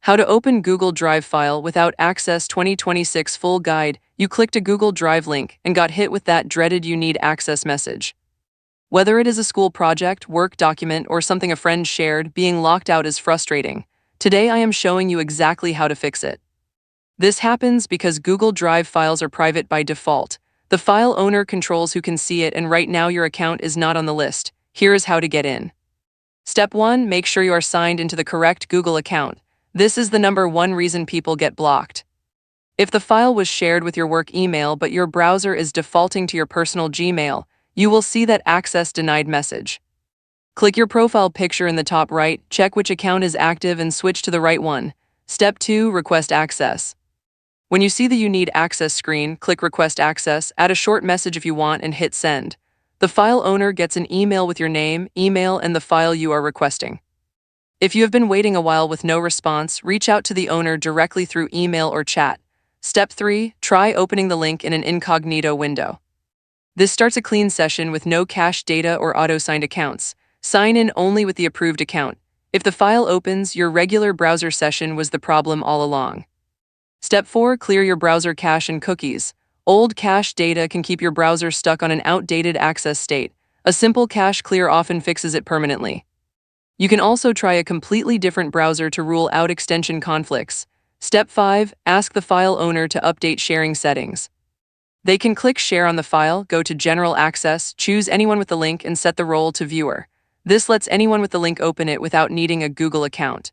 How to open Google Drive file without access 2026 full guide. You clicked a Google Drive link and got hit with that dreaded "you need access" message. Whether it is a school project, work document, or something a friend shared, being locked out is frustrating. Today I am showing you exactly how to fix it. This happens because Google Drive files are private by default. The file owner controls who can see it, and right now your account is not on the list. Here is how to get in. Step 1. Make sure you are signed into the correct Google account. This is the number one reason people get blocked. If the file was shared with your work email but your browser is defaulting to your personal Gmail, you will see that access denied message. Click your profile picture in the top right, check which account is active and switch to the right one. Step 2. Request access. When you see the "you need access" screen, click Request Access, add a short message if you want, and hit Send. The file owner gets an email with your name, email, and the file you are requesting. If you have been waiting a while with no response, reach out to the owner directly through email or chat. Step 3. Try opening the link in an incognito window. This starts a clean session with no cached data or auto-signed accounts. Sign in only with the approved account. If the file opens, your regular browser session was the problem all along. Step 4. Clear your browser cache and cookies. Old cache data can keep your browser stuck on an outdated access state. A simple cache clear often fixes it permanently. You can also try a completely different browser to rule out extension conflicts. Step 5. Ask the file owner to update sharing settings. They can click Share on the file, go to General Access, choose anyone with the link, and set the role to Viewer. This lets anyone with the link open it without needing a Google account.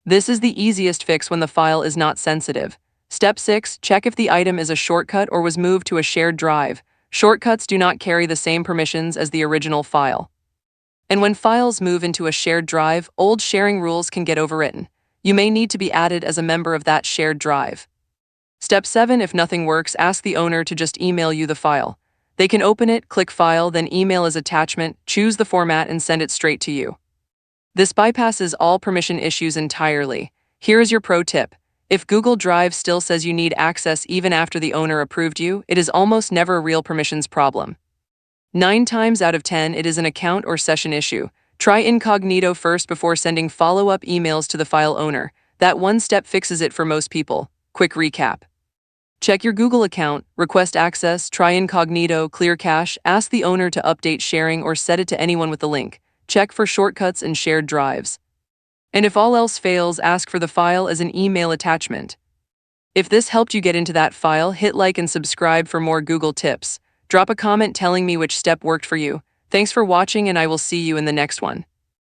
This is the easiest fix when the file is not sensitive. Step 6. Check if the item is a shortcut or was moved to a shared drive. Shortcuts do not carry the same permissions as the original file. And when files move into a shared drive, old sharing rules can get overwritten. You may need to be added as a member of that shared drive. Step 7. If nothing works, ask the owner to just email you the file. They can open it, click File, then Email as attachment, choose the format, and send it straight to you. This bypasses all permission issues entirely. Here is your pro tip. If Google Drive still says you need access even after the owner approved you, it is almost never a real permissions problem. 9 times out of 10, it is an account or session issue. Try incognito first before sending follow-up emails to the file owner. That one step fixes it for most people. Quick recap. Check your Google account, request access, try incognito, clear cache, ask the owner to update sharing or set it to anyone with the link. Check for shortcuts and shared drives. And if all else fails, ask for the file as an email attachment. If this helped you get into that file, hit like and subscribe for more Google tips. Drop a comment telling me which step worked for you. Thanks for watching, and I will see you in the next one.